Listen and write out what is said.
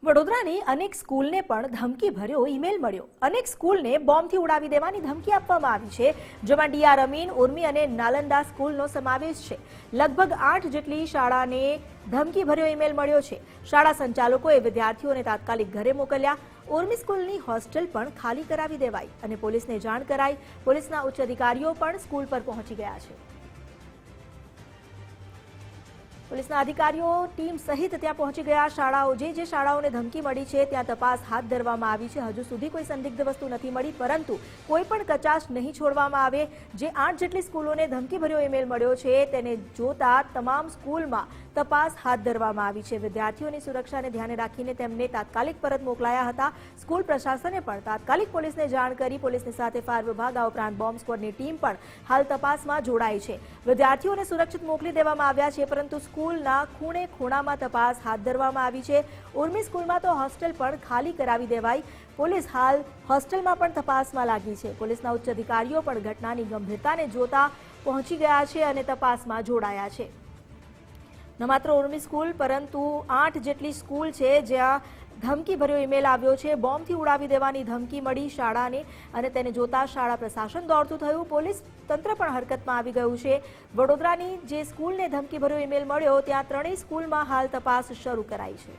વડોદરાની અનેક સ્કૂલને પણ ધમકી ભર્યો ઈમેલ મળ્યો। અનેક સ્કૂલને બોમ્બથી ઉડાવી દેવાની ધમકી આપવામાં આવી છે, જેમાં ડીઆર અમીન, ઉર્મી અને નાલંદા સ્કૂલનો સમાવેશ છે। લગભગ 8 જેટલી શાળાને ધમકી ભર્યો ઈમેલ મળ્યો છે। શાળા સંચાલકોએ વિદ્યાર્થીઓને તાત્કાલિક ઘરે મોકલ્યા। ઉર્મી સ્કૂલની હોસ્ટેલ પણ ખાલી કરાવી દેવાઈ અને પોલીસને જાણ કરાઈ। પોલીસના ઉચ્ચ અધિકારીઓ પણ સ્કૂલ પર પહોંચી ગયા છે। પોલીસના અધિકારીઓ ટીમ સહિત ત્યાં પહોંચી ગયા। શાળાઓ જે શાળાઓને ધમકી મળી છે ત્યાં તપાસ હાથ ધરવામાં આવી છે। હજુ સુધી કોઈ સંદિગ્ધ વસ્તુ નથી મળી, પરંતુ કોઈ પણ કચાશ નહીં છોડવામાં આવે। જે 8 જેટલી સ્કૂલોને ધમકી ભર્યો ઈમેલ મળ્યો છે તેને જોતા તમામ સ્કૂલમાં તપાસ હાથ ધરવામાં આવી છે। વિદ્યાર્થીઓની સુરક્ષાને ધ્યાને રાખીને તેમને તાત્કાલિક પરત મોકલાયા હતા। સ્કૂલ પ્રશાસને પણ તાત્કાલિક પોલીસને જાણ કરી। પોલીસની સાથે ફાયર વિભાગ આ ઉપરાંત બોમ્બ સ્ક્વોડની ટીમ પણ હાલ તપાસમાં જોડાઈ છે। વિદ્યાર્થીઓને સુરક્ષિત મોકલી દેવામાં આવ્યા છે, પરંતુ સ્કૂલના ખૂણે ખૂણામાં તપાસ હાથ ધરવામાં આવી છે। ઉર્મી સ્કૂલમાં તો હોસ્ટેલ પણ ખાલી કરાવી દેવાઈ। પોલીસ હાલ હોસ્ટેલમાં પણ તપાસમાં લાગી છે। પોલીસના ઉચ્ચ અધિકારીઓ પણ ઘટનાની ગંભીરતાને જોતા પહોંચી ગયા છે અને તપાસમાં જોડાયા છે। ન માત્ર ઉર્મી સ્કૂલ, પરંતુ 8 જેટલી સ્કૂલ છે જ્યાં ધમકી ભર્યો ઈમેલ આવ્યો છે। બોમ્બથી ઉડાવી દેવાની ધમકી મળી શાળાને અને તેને જોતા શાળા પ્રશાસન દોડતું થયું। પોલીસ તંત્ર પણ હરકતમાં આવી ગયું છે। વડોદરાની જે સ્કૂલને ધમકી ભર્યો ઈમેલ મળ્યો ત્યાં 3 સ્કૂલમાં હાલ તપાસ શરૂ કરાઈ છે।